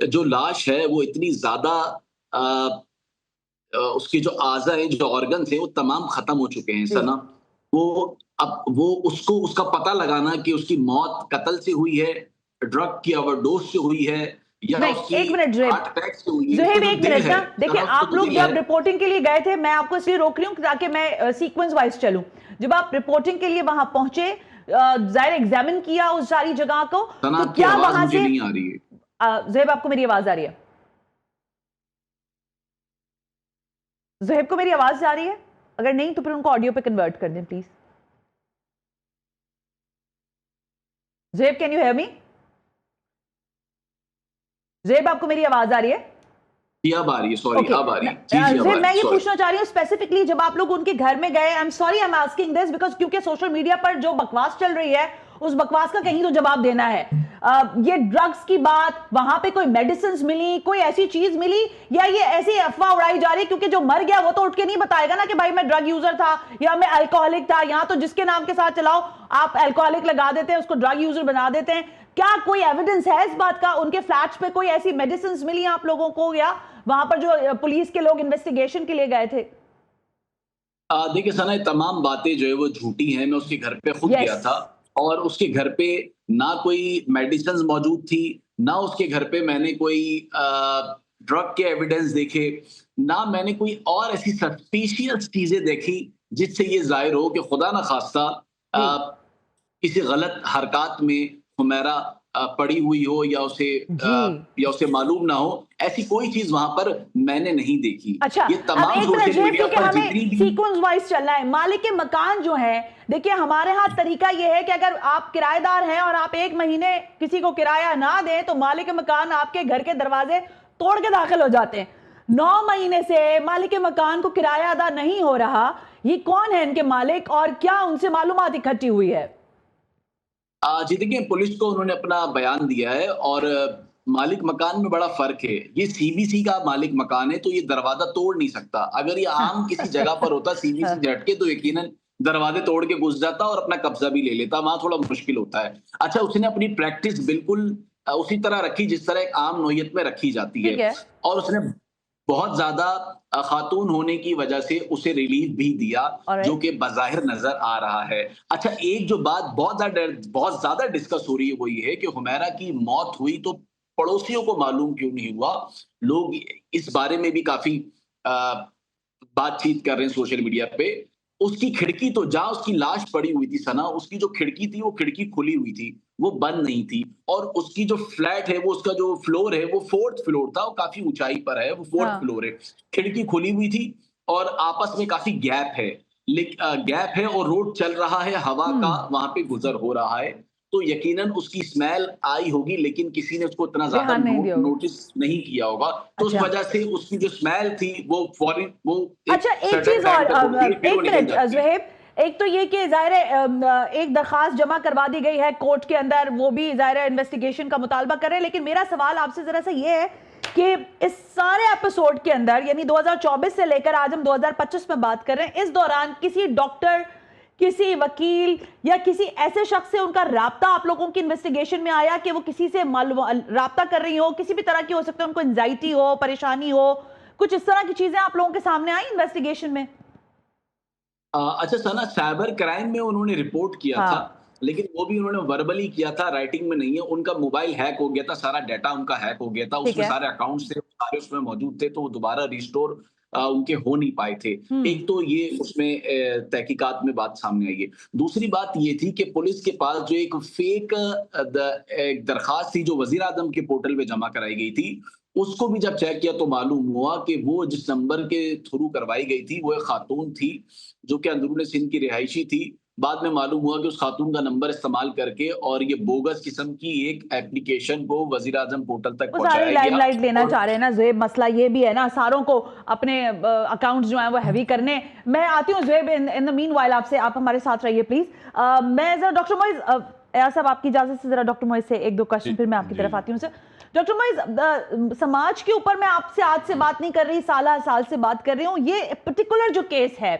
جو لاش ہے وہ اتنی زیادہ اس کے جو اعضا ہیں جو آرگنز ہیں وہ تمام ختم ہو چکے ہیں سنا. وہ اب وہ اس کا پتہ لگانا کہ اس کی موت قتل سے ہوئی ہے, ڈرگ کی اوور ڈوز سے ہوئی ہے یا اس کی ایک منٹ زہیب ایک منٹ نا دیکھیں آپ لوگ جب رپورٹنگ کے لیے گئے تھے, میں آپ کو اس لیے روک رہی ہوں تاکہ میں سیکوینس وائز چلوں. جب آپ رپورٹنگ کے لیے وہاں پہنچے, ظاہر ایگزامن کیا اس ساری جگہ کو, تو کیا وہاں سے نہیں آ رہی ہے زہیب آپ کو میری آواز آ رہی ہے؟ زہیب کو میری آواز آ رہی ہے؟ اگر نہیں تو پھر ان کو آڈیو پہ کنورٹ کر دیں please. Zohaib can you hear me? Zohaib آپ کو میری آواز آ رہی ہے؟ اب آ رہی ہے, سوری اب آ رہی ہے. میں یہ پوچھنا چاہ رہی ہوں اسپیسیفکلی جب آپ لوگ ان کے گھر میں گئے, کیونکہ سوشل میڈیا پر جو بکواس چل رہی ہے اس بکواس کا کہیں تو جواب دینا ہے. یہ ڈرگز کی بات, وہاں پہ کوئی میڈیسنز ملی, کوئی ایسی چیز ملی, یا یہ ایسی افواہ اڑائی جا رہی ہے کیونکہ جو مر گیا وہ تو اٹھ کے نہیں بتائے گا نا کہ بھائی میں ڈرگ یوزر تھا یا میں الکوہولک تھا. یہاں تو جس کے نام کے ساتھ چلاؤ آپ الکوہولک لگا دیتے ہیں, اس کو ڈرگ یوزر بنا دیتے ہیں. کیا کوئی ایویڈنس ہے اس بات کا؟ ان کے فلیٹس پہ کوئی ایسی میڈیسنز ملی آپ لوگوں کو, یا وہاں پر جو پولیس کے لوگ انویسٹیگیشن کے لیے گئے تھے؟ دیکھیں سنا, تمام باتیں جو ہے وہ جھوٹی ہیں. میں اس کے گھر پہ خود گیا تھا اور اس کے گھر پہ نہ کوئی میڈیسنز موجود تھی, نہ اس کے گھر پہ میں نے کوئی ڈرگ کے ایویڈنس دیکھے, نہ میں نے کوئی اور ایسی سسپیشیس چیزیں دیکھی جس سے یہ ظاہر ہو کہ خدا نہ خواستہ کسی غلط حرکات میں حمیرہ پڑی ہوئی ہو یا اسے معلوم نہ ہو. ایسی کوئی چیز وہاں پر میں نے نہیں دیکھی. اچھا, یہ تمام سوشل میڈیا پر جتنی بھی سیکوینس وائز چلنا ہے. مالک مکان جو ہے, دیکھیں ہمارے ہاں طریقہ یہ ہے کہ اگر آپ کرایہ دار ہیں اور آپ 1 مہینے کسی کو کرایہ نہ دیں تو مالک مکان آپ کے گھر کے دروازے توڑ کے داخل ہو جاتے ہیں. 9 مہینے سے مالک مکان کو کرایہ ادا نہیں ہو رہا. یہ کون ہے ان کے مالک اور کیا ان سے معلومات اکٹھی ہوئی ہے؟ جی دیکھیں, پولیس کو انہوں نے اپنا بیان دیا ہے اور مالک مکان میں بڑا فرق ہے. یہ سی بی سی کا مالک مکان ہے تو یہ دروازہ توڑ نہیں سکتا. اگر یہ عام کسی جگہ پر ہوتا سی بی سی جھٹ کے تو یقیناً دروازے توڑ کے گھس جاتا اور اپنا قبضہ بھی لے لیتا. وہاں تھوڑا مشکل ہوتا ہے. اچھا, اس نے اپنی پریکٹس بالکل اسی طرح رکھی جس طرح ایک عام نوعیت میں رکھی جاتی ہے, اور اس نے بہت زیادہ خاتون ہونے کی وجہ سے اسے ریلیف بھی دیا جو کہ بظاہر نظر آ رہا ہے. اچھا, ایک جو بات بہت زیادہ ڈسکس ہو رہی ہے وہ یہ ہے کہ حمیرہ کی موت ہوئی تو پڑوسیوں کو معلوم کیوں نہیں ہوا. لوگ اس بارے میں بھی کافی بات چیت کر رہے ہیں سوشل میڈیا پہ. اس کی کھڑکی تو جہاں اس کی لاش پڑی ہوئی تھی سنا, اس کی جو کھڑکی تھی وہ کھڑکی کھلی ہوئی تھی, وہ بند نہیں تھی. اور اس کی جو فلیٹ ہے وہ اس کا جو فلور ہے وہ 4th فلور تھا, وہ کافی اونچائی پر ہے, وہ 4th فلور ہے. کھڑکی کھلی ہوئی تھی اور آپس میں کافی گیپ ہے اور روڈ چل رہا ہے, ہوا کا وہاں پہ گزر ہو رہا ہے. تو یقیناً اس کی اسمیل آئی ہوگی لیکن کسی نے اس کو اتنا زیادہ نوٹس نہیں کیا ہوگا. تو اس وجہ سے اس کی جو اسمیل تھی وہ فوری اچھا, ایک چیز اور, ایک منٹ زہیب, ایک تو یہ کہ ظاہر ایک درخواست جمع کروا دی گئی ہے کورٹ کے اندر, وہ بھی ظاہر انویسٹیگیشن کا مطالبہ کر رہے ہیں. لیکن میرا سوال آپ سے ذرا سا یہ ہے کہ اس سارے ایپیسوڈ کے اندر, یعنی 2024 سے لے کر آج ہم 2025 میں بات کر رہے ہیں, اس دوران کسی ڈاکٹر, کسی وکیل یا کسی ایسے شخص سے ان کا رابطہ آپ لوگوں کی انویسٹیگیشن میں آیا کہ وہ کسی سے رابطہ کر رہی ہو, کسی بھی طرح کی ہو سکتا ہے, ان کو انزائٹی ہو, پریشانی ہو, کچھ اس طرح کی چیزیں آپ لوگوں کے سامنے آئی انویسٹیگیشن میں؟ اچھا سنا, سائبر کرائم میں انہوں نے رپورٹ کیا تھا لیکن وہ بھی انہوں نے وربلی کیا تھا, رائٹنگ میں نہیں ہے. ان کا موبائل ہیک ہو گیا تھا, سارا ڈیٹا ان کا ہیک ہو گیا تھا, اس میں سارے اکاؤنٹس تھے, سارے اس میں موجود تھے, تو وہ دوبارہ ریسٹور ان کے ہو نہیں پائے تھے. ایک تو یہ اس میں تحقیقات میں بات سامنے آئی ہے. دوسری بات یہ تھی کہ پولیس کے پاس جو ایک فیک درخواست تھی جو وزیر اعظم کے پورٹل پہ جمع کرائی گئی تھی, اس کو بھی جب چیک کیا تو معلوم ہوا کہ وہ جس نمبر کے تھرو کروائی گئی تھی وہ ایک خاتون تھی جو کہ اندرون سندھ کی رہائشی تھی. بعد میں معلوم ہوا کہ اس خاتون کا نمبر استعمال کر کے اور یہ بوگس قسم کی ایک ایپلیکیشن کو وزیر اعظم پورٹل تک پہنچایا گیا. لائم لائٹ لینا چاہ رہے ہیں نا زہیب, مسئلہ یہ بھی ہے نا, ساروں کو اپنے اکاؤنٹس جو ہیں وہ ہیوی کرنے. میں آتی ہوں زہیب ان دا مین وائل, آپ سے, آپ ہمارے ساتھ رہیے پلیز. میں ذرا ڈاکٹر معیز, ایاز صاحب آپ کی اجازت سے ذرا ڈاکٹر معیز سے 1-2 کوشچن پھر میں آپ کی طرف آتی ہوں. ڈاکٹر معیز, سماج کے اوپر میں آپ سے آج سے بات نہیں کر رہی, سال سے بات کر رہی ہوں. یہ پرٹیکولر جو کیس ہے,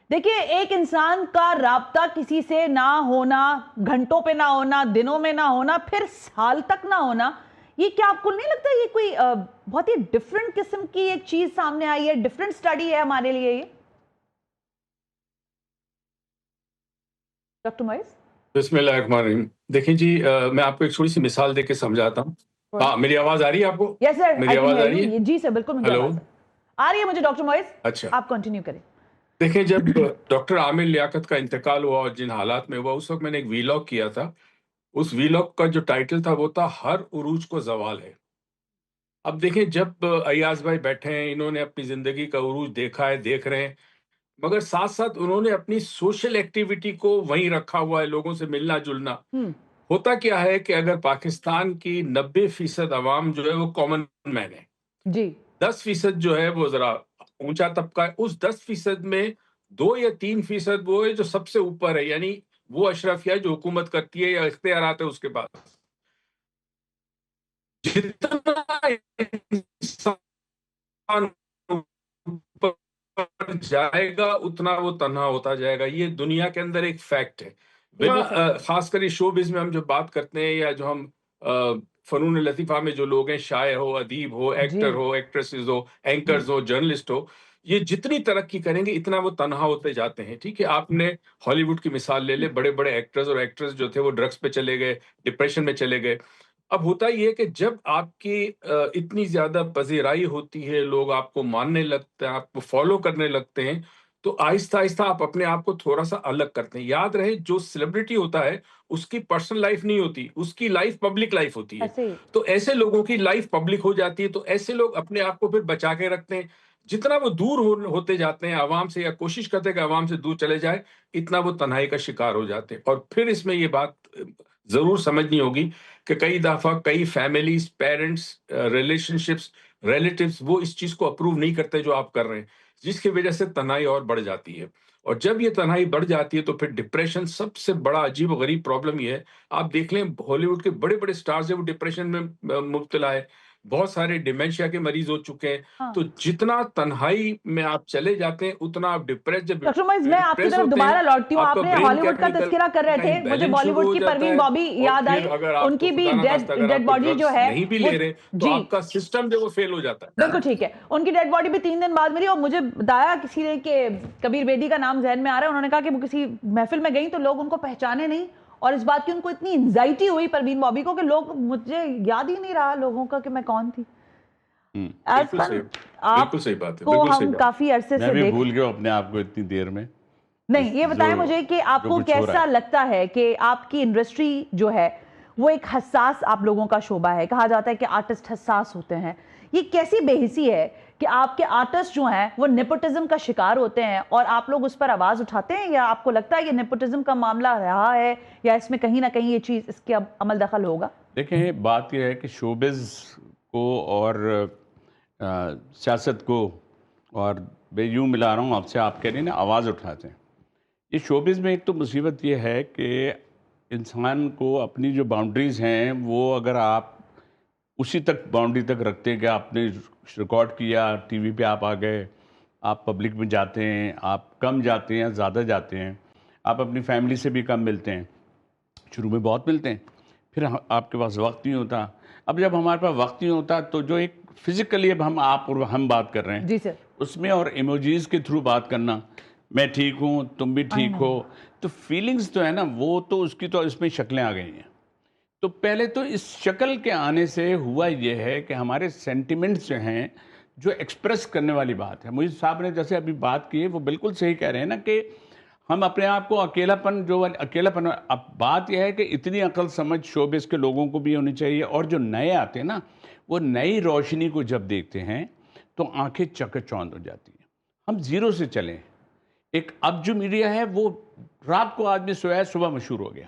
دیکھیں ایک انسان کا رابطہ کسی سے نہ ہونا, گھنٹوں پہ نہ ہونا, دنوں میں نہ ہونا, پھر سال تک نہ ہونا, یہ کیا آپ کو نہیں لگتا یہ کوئی بہت ہی ڈفرنٹ قسم کی ایک چیز سامنے آئی ہے, ڈفرنٹ سٹڈی ہے ہمارے لیے یہ؟ ڈاکٹر معیز. بسم اللہ الرحمن الرحیم. دیکھیں جی, میں آپ کو ایک چھوٹی سی مثال دے کے سمجھاتا ہوں. ہاں, میری آواز آ رہی ہے آپ کو؟ یس سر, میری آواز آ رہی ہے؟ جی سر بالکل مجھے آواز آ رہی ہے مجھے. ڈاکٹر معیز اچھا, آپ کنٹینیو کریں. دیکھیں جب ڈاکٹر عامر لیاقت کا انتقال ہوا اور جن حالات میں ہوا, اس وقت میں نے ایک ویلاگ کیا تھا. اس ویلاگ کا جو ٹائٹل تھا وہ تھا ہر عروج کو زوال ہے. اب دیکھیں جب ایاز بھائی بیٹھے ہیں, انہوں نے اپنی زندگی کا عروج دیکھا ہے, دیکھ رہے ہیں, مگر ساتھ ساتھ انہوں نے اپنی سوشل ایکٹیویٹی کو وہیں رکھا ہوا ہے, لوگوں سے ملنا جلنا. ہوتا کیا ہے کہ اگر پاکستان کی 90% عوام جو ہے وہ کامن مین ہے, جی 10% جو ہے وہ ذرا اونچا طبقہ ہے. اس 10% میں 2 یا 3% وہ ہے جو سب سے اوپر ہے, یعنی وہ اشرفیہ جو حکومت کرتی ہے یا اختیارات ہے اس کے پاس. جتنا انسان اوپر جائے گا اتنا وہ تنہا ہوتا جائے گا. یہ دنیا کے اندر ایک فیکٹ ہے. خاص کر شو بز میں ہم جو بات کرتے ہیں یا جو ہم فنون لطیفہ میں جو لوگ ہیں, شاعر ہو, ادیب ہو, ایکٹر ہو, ایکٹریسز ہو, اینکرز ہو, جرنلسٹ ہو, یہ جتنی ترقی کریں گے اتنا وہ تنہا ہوتے جاتے ہیں. ٹھیک ہے, آپ نے ہالی ووڈ کی مثال لے لے, بڑے بڑے ایکٹرز اور ایکٹریس جو تھے وہ ڈرگس پہ چلے گئے, ڈپریشن میں چلے گئے. اب ہوتا یہ ہے کہ جب آپ کی اتنی زیادہ پذیرائی ہوتی ہے, لوگ آپ کو ماننے لگتے ہیں, آپ کو فالو کرنے لگتے ہیں, تو آہستہ آہستہ آپ اپنے آپ کو تھوڑا سا الگ کرتے ہیں. یاد رہے جو سیلیبریٹی ہوتا ہے اس کی پرسنل لائف نہیں ہوتی, اس کی لائف پبلک لائف ہوتی ہے. تو ایسے لوگوں کی لائف پبلک ہو جاتی ہے, تو ایسے لوگ اپنے آپ کو پھر بچا کے رکھتے ہیں. جتنا وہ دور ہوتے جاتے ہیں عوام سے یا کوشش کرتے ہیں کہ عوام سے دور چلے جائے, اتنا وہ تنہائی کا شکار ہو جاتے ہیں. اور پھر اس میں یہ بات ضرور سمجھنی ہوگی کہ کئی دفعہ کئی families, parents, relation ships, relatives وہ اس چیز کو اپروو نہیں کرتے جو آپ کر رہے ہیں, جس کی وجہ سے تنہائی اور بڑھ جاتی ہے. اور جب یہ تنہائی بڑھ جاتی ہے تو پھر ڈپریشن سب سے بڑا عجیب و غریب پرابلم یہ ہے. آپ دیکھ لیں ہالی ووڈ کے بڑے بڑے سٹارز ہیں وہ ڈپریشن میں مبتلا ہے, بہت سارے ڈیمینشیا کے مریض ہو چکے ہیں. تو جتنا تنہائی میں آپ چلے جاتے ہیں اتنا آپ ڈپریس. جب ڈاکٹر معیز میں آپ کی طرف دوبارہ لوٹتی ہوں, آپ نے ہالی ووڈ کا تذکرہ کر رہے تھے, مجھے بالی ووڈ کی پروین بابی یاد آئی, ان کی بھی ڈیڈ باڈی جو ہے نہیں بھی لے رہے تو آپ کا سسٹم جو وہ فیل ہو جاتا ہے. بالکل ٹھیک ہے, ان کی ڈیڈ باڈی بھی 3 دن بعد ملی. اور مجھے بتایا کسی نے کہ کبیر بیدی کا نام ذہن میں آ رہا ہے, انہوں نے کہا کہ وہ کسی محفل میں گئیں تو لوگ ان کو پہچانے نہیں, اور اس بات کی ان کو اتنی انزائٹی ہوئی پروین بابی کو کہ لوگ, مجھے یاد ہی نہیں رہا لوگوں کا کہ میں کون تھی. آپ کو ہم کافی عرصے سے میں بھول گیا اپنے آپ کو اتنی دیر میں. نہیں, یہ بتائیں مجھے کہ آپ کو کیسا لگتا ہے کہ آپ کی انڈسٹری جو ہے وہ ایک حساس آپ لوگوں کا شعبہ ہے, کہا جاتا ہے کہ آرٹسٹ حساس ہوتے ہیں, یہ کیسی بے حسی ہے کہ آپ کے آرٹسٹ جو ہیں وہ نیپوٹزم کا شکار ہوتے ہیں اور آپ لوگ اس پر آواز اٹھاتے ہیں, یا آپ کو لگتا ہے یہ نیپوٹزم کا معاملہ رہا ہے یا اس میں کہیں نہ کہیں یہ چیز اس کے اب عمل دخل ہوگا؟ دیکھیں بات یہ ہے کہ شوبز کو اور سیاست کو, اور میں یوں ملا رہا ہوں آپ سے, آپ کہہ رہے ہیں نا آواز اٹھاتے ہیں. یہ شوبز میں ایک تو مصیبت یہ ہے کہ انسان کو اپنی جو باؤنڈریز ہیں وہ اگر آپ اسی تک باؤنڈری تک رکھتے ہیں کہ آپ نے ریکارڈ کیا, ٹی وی پہ آپ آ گئے, آپ پبلک میں جاتے ہیں, آپ کم جاتے ہیں, زیادہ جاتے ہیں, آپ اپنی فیملی سے بھی کم ملتے ہیں, شروع میں بہت ملتے ہیں, پھر آپ کے پاس وقت نہیں ہوتا. اب جب ہمارے پاس وقت نہیں ہوتا تو جو ایک فزیکلی اب آپ اور ہم بات کر رہے ہیں, جی سر, اس میں اور ایموجیز کے تھرو بات کرنا, میں ٹھیک ہوں تم بھی ٹھیک ہو, تو فیلنگز تو ہے نا وہ تو اس کی تو اس میں شکلیں آ گئی ہیں. تو پہلے تو اس شکل کے آنے سے ہوا یہ ہے کہ ہمارے سینٹیمنٹس جو ہیں جو ایکسپریس کرنے والی بات ہے, مجھے صاحب نے جیسے ابھی بات کی ہے وہ بالکل صحیح کہہ رہے ہیں نا کہ ہم اپنے آپ کو اکیلاپن اب بات یہ ہے کہ اتنی عقل سمجھ شوبز کے لوگوں کو بھی ہونی چاہیے, اور جو نئے آتے ہیں نا وہ نئی روشنی کو جب دیکھتے ہیں تو آنکھیں چکچوند ہو جاتی ہیں. ہم زیرو سے چلیں. ایک اب جو میڈیا ہے وہ رات کو آدمی سویا ہے صبح مشہور ہو گیا.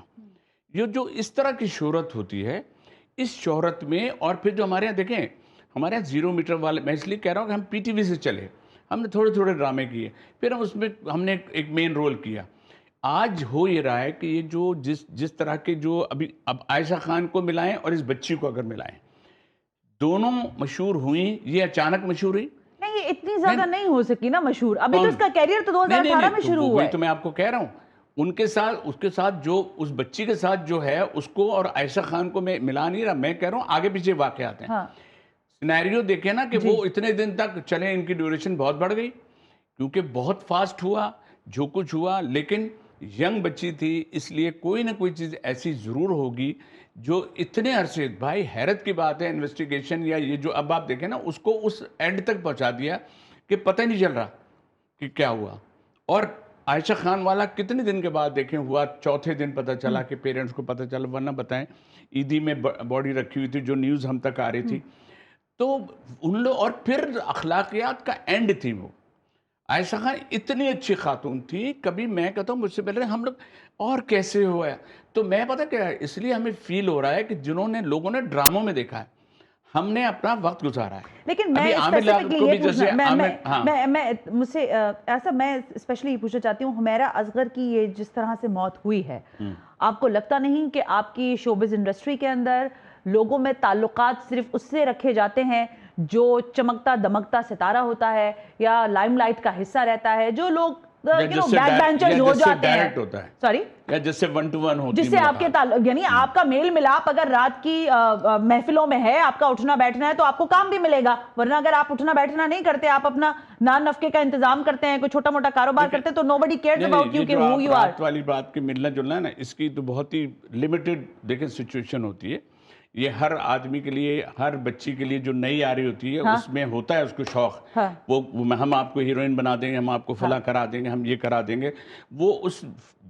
یہ جو اس طرح کی شہرت ہوتی ہے, اس شہرت میں, اور پھر جو ہمارے یہاں دیکھیں ہمارے یہاں 0 میٹر والے, میں اس لیے کہہ رہا ہوں کہ ہم پی ٹی وی سے چلے, ہم نے تھوڑے تھوڑے ڈرامے کیے, پھر اس میں ہم نے ایک مین رول کیا. آج ہو یہ رہا ہے کہ یہ جو جس طرح کے جو ابھی اب عائشہ خان کو ملائیں اور اس بچی کو اگر ملائیں, دونوں مشہور ہوئیں, یہ اچانک مشہور ہوئی نہیں, یہ اتنی زیادہ نہیں ہو سکی نا مشہور, ابھی تو اس کا کیریئر تو 2018 میں شروع ہوا ہے. وہی تو میں آپ کو کہہ رہا ہوں, ان کے ساتھ اس کے ساتھ جو اس بچی کے ساتھ جو ہے اس کو اور عائشہ خان کو میں ملا نہیں رہا, میں کہہ رہا ہوں آگے پیچھے واقعات ہیں. سینیریو دیکھیں نا کہ وہ اتنے دن تک چلے, ان کی ڈیوریشن بہت بڑھ گئی کیونکہ بہت فاسٹ ہوا جو کچھ ہوا, لیکن ینگ بچی تھی اس لیے کوئی نہ کوئی چیز ایسی ضرور ہوگی جو اتنے عرصے, بھائی حیرت کی بات ہے انویسٹیگیشن یا یہ جو اب آپ دیکھیں نا اس کو اس اینڈ تک پہنچا دیا کہ پتہ نہیں چل رہا کہ کیا ہوا. اور عائشہ خان والا کتنے دن کے بعد دیکھیں ہوا, چوتھے دن پتہ چلا کہ پیرنٹس کو پتہ چلا, ورنہ بتائیں عیدی میں باڈی رکھی ہوئی تھی جو نیوز ہم تک آ رہی تھی. تو ان لوگ, اور پھر اخلاقیات کا اینڈ تھی وہ. عائشہ خان اتنی اچھی خاتون تھی, کبھی میں کہتا ہوں مجھ سے پہلے ہم لوگ اور کیسے ہوا ہے, تو میں پتہ کیا ہے اس لیے ہمیں فیل ہو رہا ہے کہ جنہوں نے لوگوں نے ڈراموں میں دیکھا ہے, ہم نے اپنا وقت گزارا ہے. لیکن میں مجھ سے ایسا میں اسپیشلی پوچھنا چاہتی ہوں, حمیرہ اصغر کی یہ جس طرح سے موت ہوئی ہے, آپ کو لگتا نہیں کہ آپ کی شوبز انڈسٹری کے اندر لوگوں میں تعلقات صرف اس سے رکھے جاتے ہیں جو چمکتا دمکتا ستارہ ہوتا ہے یا لائم لائٹ کا حصہ رہتا ہے, جو لوگ بیک بینچرز ہو جاتے ہیں, سوری یا جس سے 1 to 1 ہوتی ہے, جس سے آپ کے تعلق, یعنی آپ کا میل ملاپ اگر رات کی محفلوں میں ہے, آپ کا اٹھنا بیٹھنا ہے تو آپ کو کام بھی ملے گا, ورنہ اگر آپ اٹھنا بیٹھنا نہیں کرتے, آپ اپنا نان نفقے کا انتظام کرتے ہیں, کوئی چھوٹا موٹا کاروبار کرتے ہیں, تو nobody cares about you کہ who you are. رات والی بات کی ملنا جلنا ہے نا, اس کی تو بہت ہی لمیٹڈ دیکھیں سچویشن ہوتی ہے. یہ ہر آدمی کے لیے, ہر بچی کے لیے جو نئی آ رہی ہوتی ہے اس میں ہوتا ہے اس کو شوق, وہ ہم آپ کو ہیروئن بنا دیں گے, ہم آپ کو فلاں کرا دیں گے, ہم یہ کرا دیں گے. وہ اس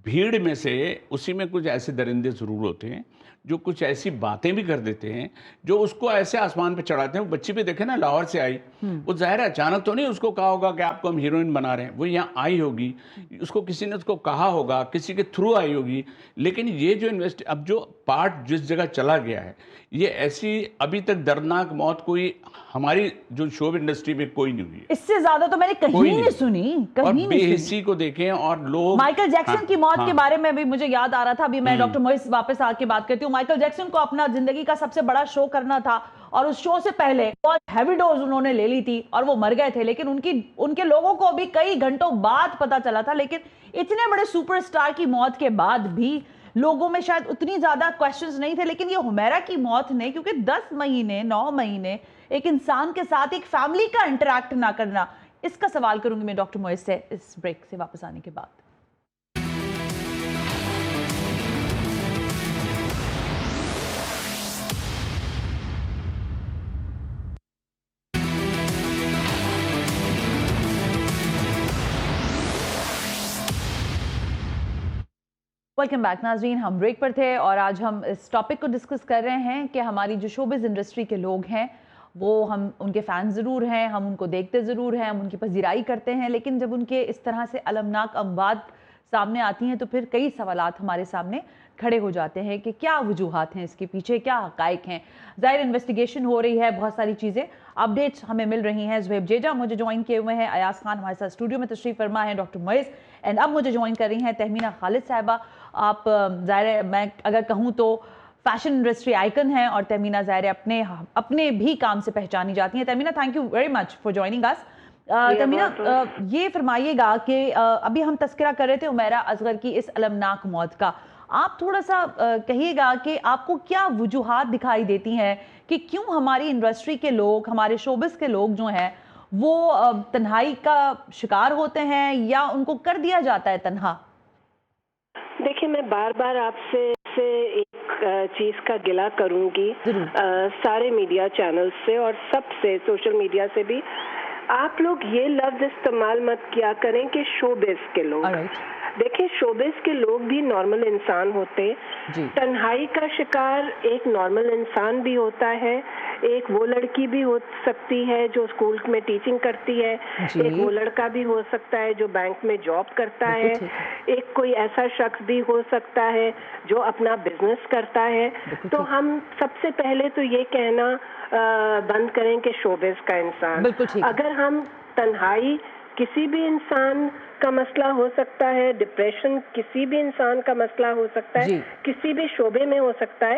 بھیڑ میں سے اسی میں کچھ ایسے درندے ضرور ہوتے ہیں جو کچھ ایسی باتیں بھی کر دیتے ہیں جو اس کو ایسے آسمان پہ چڑھاتے ہیں. وہ بچی پہ دیکھیں نا, لاہور سے آئی, وہ ظاہر ہے اچانک تو نہیں اس کو کہا ہوگا کہ آپ کو ہم ہیروئن بنا رہے ہیں, وہ یہاں آئی ہوگی, اس کو کسی نے اس کو کہا ہوگا, کسی کے تھرو آئی ہوگی. لیکن یہ جو اب جو پارٹ جس جگہ چلا گیا ہے, یہ ایسی ابھی تک دردناک موت کوئی ہماری جو شوب انڈسٹری میں کوئی نہیں ہوئی ہے. اس سے زیادہ تو میں نے کہیں نہیں سنی. اور بے حسی کو دیکھیں, اور لوگ مائیکل جیکسن کی موت کے بارے میں بھی مجھے یاد آ رہا تھا, ابھی میں ڈاکٹر موئز واپس آ کے بات کرتی ہوں. مائیکل جیکسن کو اپنا زندگی کا سب سے بڑا شو کرنا تھا, اور اس شو سے پہلے بہت ہیوی ڈوز انہوں نے لے لی تھی اور وہ مر گئے تھے, لیکن ان کے لوگوں کو بھی کئی گھنٹوں بعد پتا چلا تھا. لیکن اتنے بڑے سپر اسٹار کی موت کے بعد بھی لوگوں میں شاید اتنی زیادہ کویسچنز نہیں تھے. لیکن یہ حمیرہ کی موت نے, کیونکہ 10 مہینے 9 مہینے ایک انسان کے ساتھ ایک فیملی کا انٹریکٹ نہ کرنا, اس کا سوال کروں گی میں ڈاکٹر موئز سے اس بریک سے واپس آنے کے بعد. ویلکم بیک ناظرین, ہم بریک پر تھے اور آج ہم اس ٹاپک کو ڈسکس کر رہے ہیں کہ ہماری جو شوبز انڈسٹری کے لوگ ہیں وہ ہم ان کے فین ضرور ہیں, ہم ان کو دیکھتے ضرور ہیں, ہم ان کی پذیرائی کرتے ہیں, لیکن جب ان کے اس طرح سے المناک اموات سامنے آتی ہیں تو پھر کئی سوالات ہمارے سامنے کھڑے ہو جاتے ہیں کہ کیا وجوہات ہیں اس کے پیچھے, کیا حقائق ہیں. ظاہر انویسٹیگیشن ہو رہی ہے, بہت ساری چیزیں اپڈیٹس ہمیں مل رہی ہیں. زہیب جیجا مجھے جوائن کیے ہوئے ہیں, ایاز خان ہمارے ساتھ اسٹوڈیو میں تشریف فرما ہے, ڈاکٹر موئز, اینڈ اب مجھے جوائن کر رہی ہیں تہمینہ خالد صاحبہ. آپ ظاہر ہے میں اگر کہوں تو فیشن انڈسٹری آئیکن ہیں, اور تہمینہ ظاہر اپنے بھی کام سے پہچانی جاتی ہیں. Tahmina, thank you very much for joining us. Tahmina, یہ فرمائیے گا کہ ابھی ہم تذکرہ کر رہے تھے حمیرہ اصغر کی اس المناک موت کا, آپ تھوڑا سا کہیے گا کہ آپ کو کیا وجوہات دکھائی دیتی ہیں کہ کیوں ہماری انڈسٹری کے لوگ, ہمارے شوبز کے لوگ جو ہیں وہ تنہائی کا شکار ہوتے ہیں یا ان کو کر دیا جاتا ہے تنہا؟ دیکھیں, میں بار بار آپ سے ایک چیز کا گلہ کروں گی سارے میڈیا چینلز سے اور سب سے, سوشل میڈیا سے بھی, آپ لوگ یہ لفظ استعمال مت کیا کریں کہ شوبز کے لوگ. دیکھیں, شوبز کے لوگ بھی نارمل انسان ہوتے, تنہائی کا شکار ایک نارمل انسان بھی ہوتا ہے, ایک وہ لڑکی بھی ہو سکتی ہے جو اسکول میں ٹیچنگ کرتی ہے, ایک وہ لڑکا بھی ہو سکتا ہے جو بینک میں جاب کرتا ہے, ایک کوئی ایسا شخص بھی ہو سکتا ہے جو اپنا بزنس کرتا ہے. تو ہم سب سے پہلے تو یہ کہنا بند کریں کہ شوبز کا انسان. اگر ہم تنہائی, کسی بھی انسان کا مسئلہ ہو سکتا ہے, ڈپریشن کسی بھی انسان کا مسئلہ ہو سکتا ہے, کسی بھی شعبے میں ہو سکتا ہے,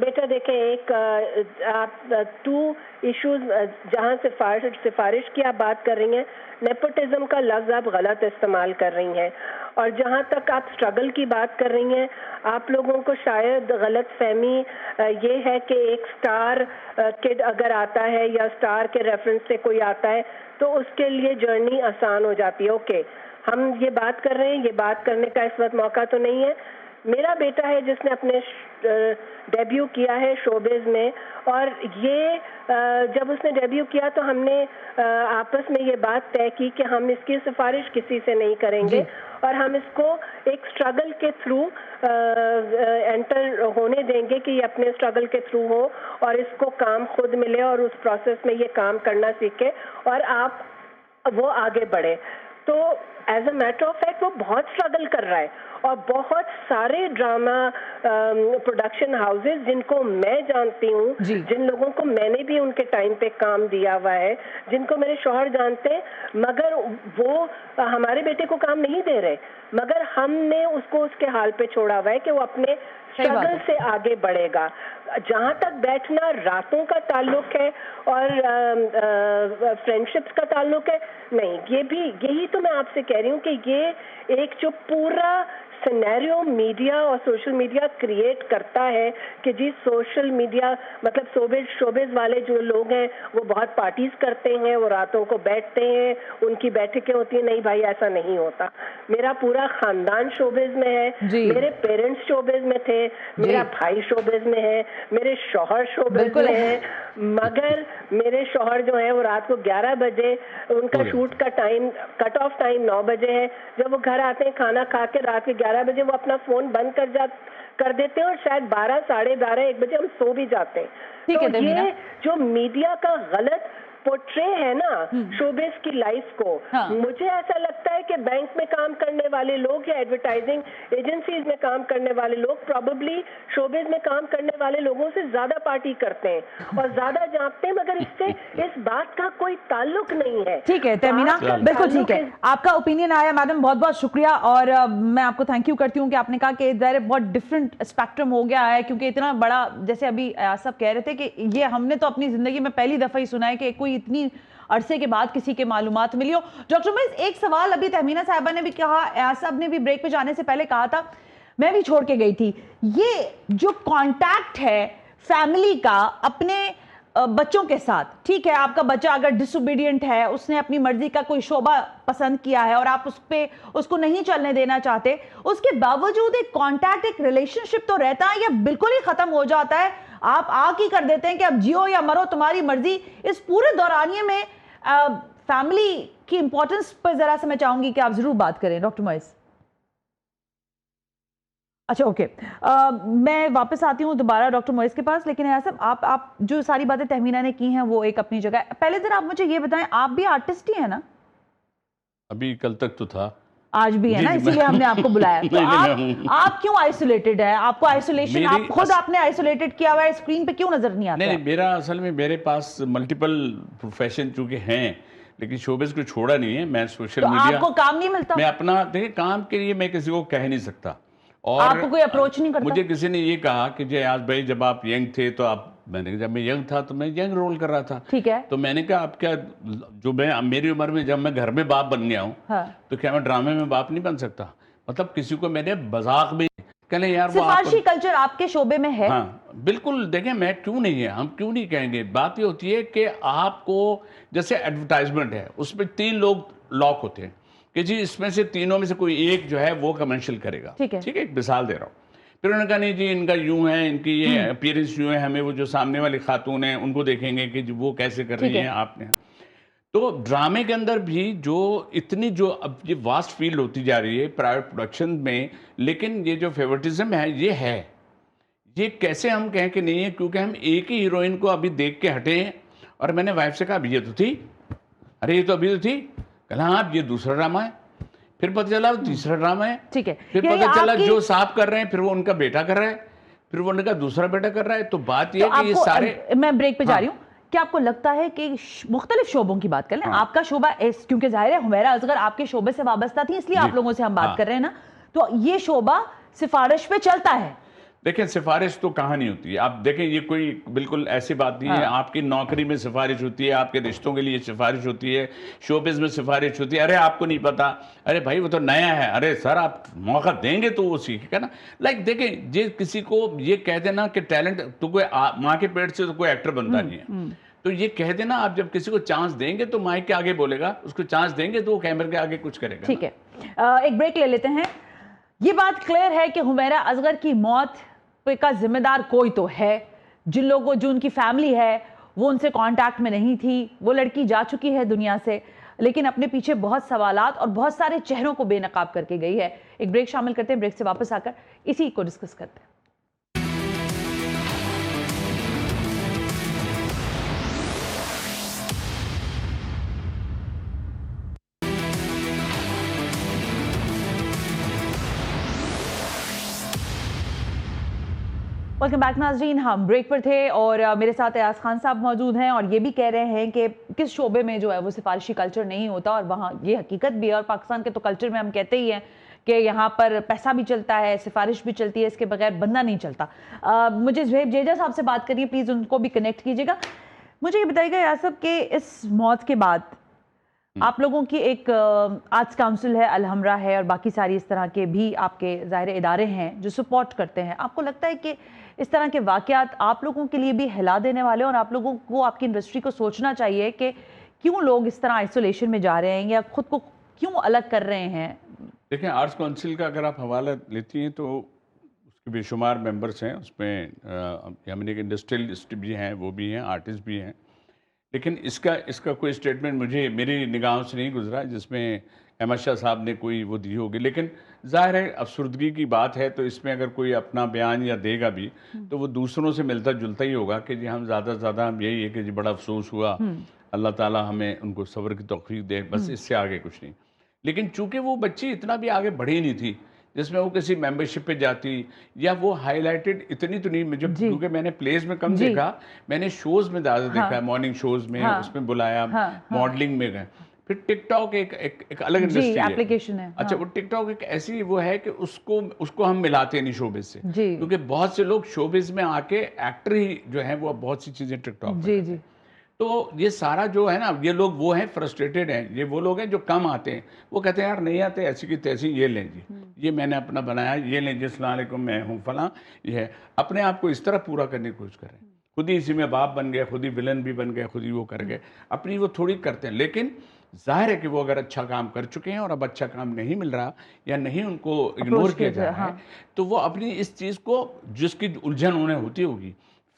بیٹا دیکھیں، ایک آپ 2 ایشوز جہاں سفارش کی آپ بات کر رہی ہیں، نیپوٹزم کا لفظ آپ غلط استعمال کر رہی ہیں، اور جہاں تک آپ اسٹرگل کی بات کر رہی ہیں، آپ لوگوں کو شاید غلط فہمی یہ ہے کہ ایک سٹار کڈ اگر آتا ہے یا سٹار کے ریفرنس سے کوئی آتا ہے تو اس کے لیے جرنی آسان ہو جاتی ہے. اوکے، ہم یہ بات کر رہے ہیں، یہ بات کرنے کا اس وقت موقع تو نہیں ہے. میرا بیٹا ہے جس نے اپنے ڈیبیو کیا ہے شوبز میں، اور یہ جب اس نے ڈیبیو کیا تو ہم نے آپس میں یہ بات طے کی کہ ہم اس کی سفارش کسی سے نہیں کریں گے، اور ہم اس کو ایک اسٹرگل کے تھرو انٹر ہونے دیں گے کہ یہ اپنے اسٹرگل کے تھرو ہو اور اس کو کام خود ملے اور اس پروسیس میں یہ کام کرنا سیکھے اور وہ آگے بڑھے. تو as a matter of fact وہ بہت اسٹرگل کر رہا ہے، اور بہت سارے ڈرامہ پروڈکشن ہاؤسز جن کو میں جانتی ہوں، جن لوگوں کو میں نے بھی ان کے ٹائم پہ کام دیا ہوا ہے، جن کو میرے شوہر جانتے ہیں، مگر وہ ہمارے بیٹے کو کام نہیں دے رہے، مگر ہم نے اس کو اس کے حال پہ چھوڑا ہوا ہے کہ وہ اپنے اسٹرگل سے آگے بڑھے گا. جہاں تک بیٹھنا راتوں کا تعلق ہے اور فرینڈشپس کا تعلق ہے، نہیں، یہی تو میں آپ سے کہہ رہی ہوں کہ یہ ایک جو پورا سینیریو میڈیا اور سوشل میڈیا کریٹ کرتا ہے کہ جی سوشل میڈیا مطلب شوبز والے جو لوگ ہیں وہ بہت پارٹیز کرتے ہیں، وہ راتوں کو بیٹھتے ہیں، ان کی بیٹھکیں ہوتی ہیں. نہیں بھائی، ایسا نہیں ہوتا. میرا پورا خاندان شوبز میں ہے، میرے پیرنٹس شوبز میں تھے، میرا بھائی شوبز میں ہے، میرے شوہر شوبز میں ہے، مگر میرے شوہر جو ہیں وہ رات کو 11 بجے ان کا شوٹ کا ٹائم، کٹ آف ٹائم 9 بجے ہے. جب وہ گھر آتے ہیں کھانا کھا کے رات کے 11 بجے وہ اپنا فون بند کر دیتے ہیں، اور شاید 12، 12:30، 1 بجے ہم سو بھی جاتے ہیں. تو یہ جو میڈیا کا غلط پورٹرے ہے نا شوبز کی لائف کو، مجھے ایسا لگتا ہے کہ بینک میں کام کرنے والے لوگ یا ایڈورٹائزنگ ایجنسیز میں کام کرنے والے لوگ پروبیبلی شوبز میں کام کرنے والے لوگوں سے زیادہ پارٹی کرتے ہیں اور زیادہ جانتے ہیں، مگر اس سے اس بات کا کوئی تعلق نہیں ہے. ٹھیک ہے تہمینہ، بالکل ٹھیک ہے، آپ کا اوپینین آیا میڈم، بہت بہت شکریہ. اور میں آپ کو تھینک یو کرتی ہوں کہ آپ نے کہا کہ ظاہر بہت ڈفرینٹ اسپیکٹرم ہو گیا ہے، کیونکہ اتنا بڑا، جیسے ابھی سب کہہ رہے تھے کہ یہ ہم نے تو اپنی زندگی میں پہلی دفعہ ہی سنا ہے کہ کوئی اتنی عرصے کے بعد کسی کے معلومات ملی ہو. ڈاکٹر موئز، ایک سوال ابھی تہمینہ صاحبہ نے بھی کہا، ایاز صاحب نے بھی بریک پہ جانے سے پہلے کہا تھا، میں بھی چھوڑ کے گئی تھی، یہ جو کانٹیکٹ ہے فیملی کا اپنے بچوں کے ساتھ، ٹھیک ہے آپ کا بچہ اگر ڈس اوبیڈینٹ ہے، اس نے اپنی مرضی کا کوئی شعبہ پسند کیا ہے اور آپ اس کو نہیں چلنے دینا چاہتے، اس کے باوجود ایک کانٹیکٹ، ایک ریلیشن شپ تو رہتا ہے یا بالکل ہی ختم ہو جاتا ہے؟ آپ آگ ہی کر دیتے ہیں کہ اب جیو یا مرو تمہاری مرضی. اس پورے دورانیے میں فیملی کی امپورٹنس پر ذرا سے میں چاہوں گی کہ آپ ضرور بات کریں ڈاکٹر موئز. اچھا اوکے، میں واپس آتی ہوں دوبارہ ڈاکٹر موئز کے پاس، لیکن ایسا آپ جو ساری باتیں تہمینہ نے کی ہیں وہ ایک اپنی جگہ ہے. پہلے ذرا آپ مجھے یہ بتائیں، آپ بھی آرٹسٹ ہی ہیں نا؟ ابھی کل تک تو تھا، آج بھی ہے نا، اسی لیے ہم نے آپ کو بلایا. تو آپ کیوں آئسولیٹڈ ہے؟ آپ کو آئسولیشن، آپ خود آپ نے آئسولیٹڈ کیا ہوا ہے، اسکرین پہ کیوں نظر نہیں آتا؟ نہیں، میرا اصل میں میرے پاس ملٹیپل پروفیشن چونکہ ہیں، لیکن شوبز کو چھوڑا نہیں ہے. میں سوشل میڈیا، آپ کو کام نہیں ملتا؟ میں اپنا دیکھیں کام کے لیے میں کسی کو کہہ نہیں سکتا، اور آپ کو کوئی اپروچ نہیں کرتا؟ مجھے کسی نے یہ کہا کہ جی ایاز بھائی جب آپ ینگ تھے تو آپ، میں نے جب میں ینگ تھا تو میں ینگ رول کر رہا تھا، ٹھیک ہے، تو میں نے کہا آپ کیا، جو میں میری عمر میں جب میں گھر میں باپ بن گیا ہوں تو کیا میں ڈرامے میں باپ نہیں بن سکتا؟ مطلب کسی کو میں نے مذاق میں کہنے یار وہ سفارشی کلچر آپ کے شعبے میں ہے؟ ہاں بالکل. دیکھیں میں کیوں نہیں ہے، ہم کیوں نہیں کہیں گے. بات یہ ہوتی ہے کہ آپ کو جیسے ایڈورٹائزمنٹ ہے، اس میں 3 لوگ لاک ہوتے ہیں کہ جی اس میں سے تینوں میں سے کوئی ایک جو ہے وہ کمرشل کرے گا، ٹھیک ہے، ایک مثال دے رہا ہوں. پھر انہوں نے کہا نہیں جی ان کا یوں ہے، ان کی یہ اپیرنس یوں ہے، ہمیں وہ جو سامنے والی خاتون ہیں ان کو دیکھیں گے کہ وہ کیسے کر رہی ہیں آپ نے. تو ڈرامے کے اندر بھی جو اتنی جو اب یہ واسٹ فیلڈ ہوتی جا رہی ہے پرائیویٹ پروڈکشن میں، لیکن یہ جو فیورٹزم ہے یہ کیسے ہم کہیں کہ نہیں ہے، کیونکہ ہم ایک ہی ہیروئن کو ابھی دیکھ کے ہٹے ہیں. اور میں نے وائف سے کہا ابھی یہ تو تھی، ارے یہ تو ابھی تو تھی، کہا ہاں یہ دوسرا ڈرامہ ہے. پھر پتہ چلا وہ تیسرا ڈرامہ ہے، ٹھیک ہے، پھر پتہ چلا جو صاحب کر رہے ہیں پھر وہ ان کا بیٹا کر رہا ہے، پھر وہ ان کا دوسرا بیٹا کر رہا ہے. تو بات یہ ہے کہ یہ سارے، میں بریک پہ جا رہی ہوں، کیا آپ کو لگتا ہے کہ مختلف شعبوں کی بات کر لیں، آپ کا شعبہ کیونکہ ظاہر ہے حمیرہ اصغر آپ کے شعبے سے وابستہ تھی، اس لیے آپ لوگوں سے ہم بات کر رہے ہیں نا، تو یہ شعبہ سفارش پہ چلتا ہے، دیکھیں سفارش تو کہاں نہیں ہوتی ہے. آپ دیکھیں یہ کوئی بالکل ایسی بات نہیں ہے. آپ کی نوکری میں سفارش ہوتی ہے, آپ کے رشتوں کے لیے سفارش ہوتی ہے, شوبز میں سفارش ہوتی ہے. ارے آپ کو نہیں پتا, ارے بھائی وہ تو نیا ہے, ارے سر آپ موقع دیں گے تو وہ سیکھے گا نا. لائک دیکھیں یہ کسی کو یہ کہہ دینا کہ ٹیلنٹ تو کوئی ماں کے پیٹ سے تو کوئی ایکٹر بنتا نہیں ہے, تو یہ کہہ دینا آپ جب کسی کو چانس دیں گے تو مائک کے آگے بولے گا, اس کو چانس دیں گے تو وہ کیمرے کے آگے کچھ کرے گا. ٹھیک ہے, ایک بریک لے لیتے ہیں. یہ بات کلیئر ہے کہ حمیرہ اصغر کی موت کا ذمہ دار کوئی تو ہے. جن لوگوں جو ان کی فیملی ہے وہ ان سے کانٹیکٹ میں نہیں تھی, وہ لڑکی جا چکی ہے دنیا سے, لیکن اپنے پیچھے بہت سوالات اور بہت سارے چہروں کو بے نقاب کر کے گئی ہے. ایک بریک شامل کرتے ہیں, بریک سے واپس آ کر اسی کو ڈسکس کرتے ہیں. ویلکم بیک ناظرین. ہم بریک پر تھے اور میرے ساتھ ایاز خان صاحب موجود ہیں اور یہ بھی کہہ رہے ہیں کہ کس شعبے میں جو ہے وہ سفارشی کلچر نہیں ہوتا, اور وہاں یہ حقیقت بھی ہے. اور پاکستان کے تو کلچر میں ہم کہتے ہی ہیں کہ یہاں پر پیسہ بھی چلتا ہے, سفارش بھی چلتی ہے, اس کے بغیر بندہ نہیں چلتا. مجھے زہیب جیجا صاحب سے بات کریے پلیز, ان کو بھی کنیکٹ کیجیے گا. مجھے یہ بتائیے گا ایاز صاحب کہ اس موت کے بعد آپ لوگوں کی ایک آرٹس کاؤنسل ہے, الحمرہ ہے, اور باقی ساری اس طرح کے بھی آپ کے ظاہر ادارے ہیں جو سپورٹ کرتے ہیں. آپ کو لگتا ہے کہ اس طرح کے واقعات آپ لوگوں کے لیے بھی ہلا دینے والے, اور آپ لوگوں کو آپ کی انڈسٹری کو سوچنا چاہیے کہ کیوں لوگ اس طرح آئسولیشن میں جا رہے ہیں یا خود کو کیوں الگ کر رہے ہیں؟ دیکھیں آرٹس کونسل کا اگر آپ حوالہ لیتی ہیں تو اس کے بے شمار ممبرس ہیں. اس میں ہم ایک انڈسٹریلسٹ بھی ہیں, وہ بھی ہیں, آرٹسٹ بھی ہیں. لیکن اس کا کوئی اسٹیٹمنٹ مجھے میری نگاہوں سے نہیں گزرا جس میں احمد شاہ صاحب نے کوئی وہ دی ہوگی. لیکن ظاہر ہے افسردگی کی بات ہے, تو اس میں اگر کوئی اپنا بیان یا دے گا بھی تو وہ دوسروں سے ملتا جلتا ہی ہوگا کہ جی ہم زیادہ سے زیادہ ہم یہی ہے کہ جی بڑا افسوس ہوا, اللہ تعالیٰ ہمیں ان کو صبر کی توفیق دے, بس اس سے آگے کچھ نہیں. لیکن چونکہ وہ بچی اتنا بھی آگے بڑھی نہیں تھی جس میں وہ کسی ممبرشپ پہ جاتی, یا وہ ہائی لائٹڈ اتنی تو نہیں, جب کیونکہ میں نے پلیز میں کم دیکھا, میں نے شوز میں زیادہ دیکھا, مارننگ شوز میں, اس میں بلایا, ماڈلنگ میں گئے. پھر ٹک ٹاک ایک الگ انڈسٹری ہے. اچھا وہ ٹک ٹاک ایک ایسی وہ ہے کہ اس کو ہم ملاتے نہیں شوبز سے, کیونکہ بہت سے لوگ شوبز میں آ کے ایکٹر ہی جو ہیں وہ بہت سی چیزیں ٹک ٹاک کرتے ہیں. تو یہ سارا جو ہے نا, یہ لوگ وہ ہیں فرسٹریٹڈ ہیں, یہ وہ لوگ ہیں جو کم آتے ہیں, وہ کہتے ہیں یار نہیں آتے, ایسی کی تیسی یہ لیں جی, یہ میں نے اپنا بنایا, یہ لیں جی, السلام علیکم میں ہوں فلاں, یہ ہے. اپنے آپ کو اس طرح پورا کرنے کی کوشش کریں. خود ہی اسی میں باپ بن گئے, خود ہی ولن بھی بن گئے, خود ہی وہ کر گئے, اپنی وہ تھوڑی کرتے ہیں. لیکن ظاہر ہے کہ وہ اگر اچھا کام کر چکے ہیں اور اب اچھا کام نہیں مل رہا یا نہیں ان کو اگنور کیا جا رہا ہے, تو وہ اپنی اس چیز کو جس کی الجھن انہیں ہوتی ہوگی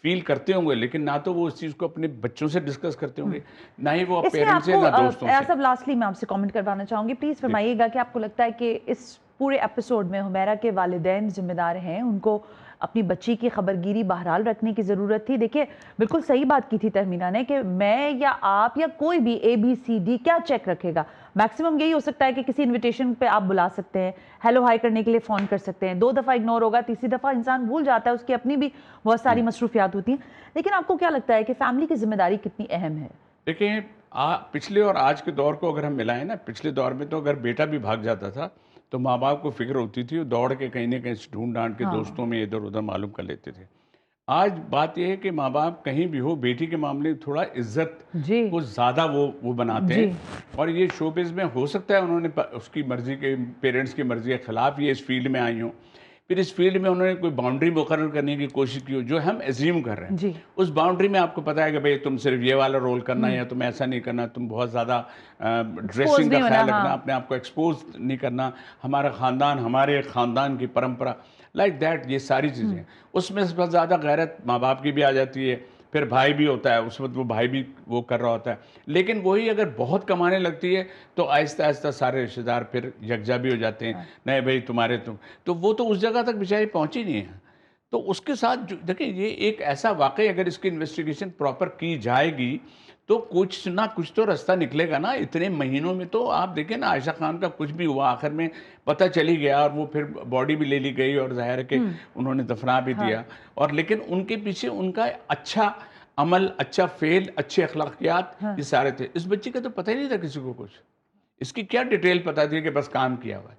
فیل کرتے ہوں گے, لیکن نہ تو وہ اس چیز کو اپنے بچوں سے ڈسکس کرتے ہوں گے, نہ ہی وہ پیرنٹس سے, نہ دوستوں سے. ایسا لاسٹلی میں آپ سے کامنٹ کروانا چاہوں گی, پلیز فرمائیے گا کہ آپ کو لگتا ہے کہ اس پورے ایپیسوڈ میں حمیرہ کے والدین ذمہ دار ہیں, ان کو اپنی بچی کی خبرگیری بہرحال رکھنے کی ضرورت تھی؟ دیکھیے بالکل صحیح بات کی تھی تہمینہ نے کہ میں یا آپ یا کوئی بھی ABCD کیا چیک رکھے گا. میکسیمم یہی ہو سکتا ہے کہ کسی انویٹیشن پہ آپ بلا سکتے ہیں, ہیلو ہائی کرنے کے لیے فون کر سکتے ہیں, 2 دفعہ اگنور ہوگا, تیسری دفعہ انسان بھول جاتا ہے, اس کی اپنی بھی بہت ساری مصروفیات ہوتی ہیں. لیکن آپ کو کیا لگتا ہے کہ فیملی کی ذمہ داری کتنی اہم ہے؟ دیکھیں پچھلے اور آج کے دور کو اگر ہم ملائیں نا, پچھلے دور میں تو اگر بیٹا بھی بھاگ جاتا تھا تو ماں باپ کو فکر ہوتی تھی, وہ دوڑ کے کہیں نہ کہیں ڈھونڈ ڈانٹ کے دوستوں میں ادھر ادھر معلوم کر لیتے تھے. آج بات یہ ہے کہ ماں باپ کہیں بھی ہو, بیٹی کے معاملے میں تھوڑا عزت کو زیادہ وہ بناتے ہیں. اور یہ شوبز میں ہو سکتا ہے انہوں نے اس کی مرضی کے, پیرنٹس کی مرضی کے خلاف یہ اس فیلڈ میں آئی ہوں, پھر اس فیلڈ میں انہوں نے کوئی باؤنڈری مقرر کرنے کی کوشش کی ہو جو ہم ایزیوم کر رہے ہیں. اس باؤنڈری میں آپ کو پتا ہے کہ بھئی تم صرف یہ والا رول کرنا ہے, یا تم ایسا نہیں کرنا, تم بہت زیادہ ڈریسنگ کا خیال رکھنا, اپنے آپ کو ایکسپوز نہیں کرنا, ہمارا خاندان, ہمارے خاندان کی پرمپرا, لائک دیٹ, یہ ساری چیزیں. اس میں سب سے زیادہ غیرت ماں باپ کی بھی آ جاتی ہے, پھر بھائی بھی ہوتا ہے, اس وقت وہ بھائی بھی وہ کر رہا ہوتا ہے. لیکن وہی اگر بہت کمانے لگتی ہے تو آہستہ آہستہ سارے رشتہ دار پھر یکجا بھی ہو جاتے ہیں, نہیں بھائی تمہارے تو وہ تو اس جگہ تک بیچاری پہنچی نہیں ہے. تو اس کے ساتھ دیکھیں یہ ایک ایسا واقعی اگر اس کی انویسٹیگیشن پراپر کی جائے گی تو کچھ نہ کچھ تو رستہ نکلے گا نا. اتنے مہینوں میں تو آپ دیکھیں نا, عائشہ خان کا کچھ بھی ہوا, آخر میں پتہ چلی گیا, اور وہ پھر باڈی بھی لے لی گئی, اور ظاہر ہے کہ انہوں نے دفنا بھی دیا. اور لیکن ان کے پیچھے ان کا اچھا عمل, اچھا فعل, اچھے اخلاقیات یہ سارے تھے. اس بچی کا تو پتہ ہی نہیں تھا کسی کو کچھ, اس کی کیا ڈیٹیل پتہ تھی کہ بس کام کیا ہوا ہے.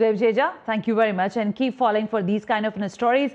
Zuhaib Jeja, thank you very much and keep following for these kind of stories.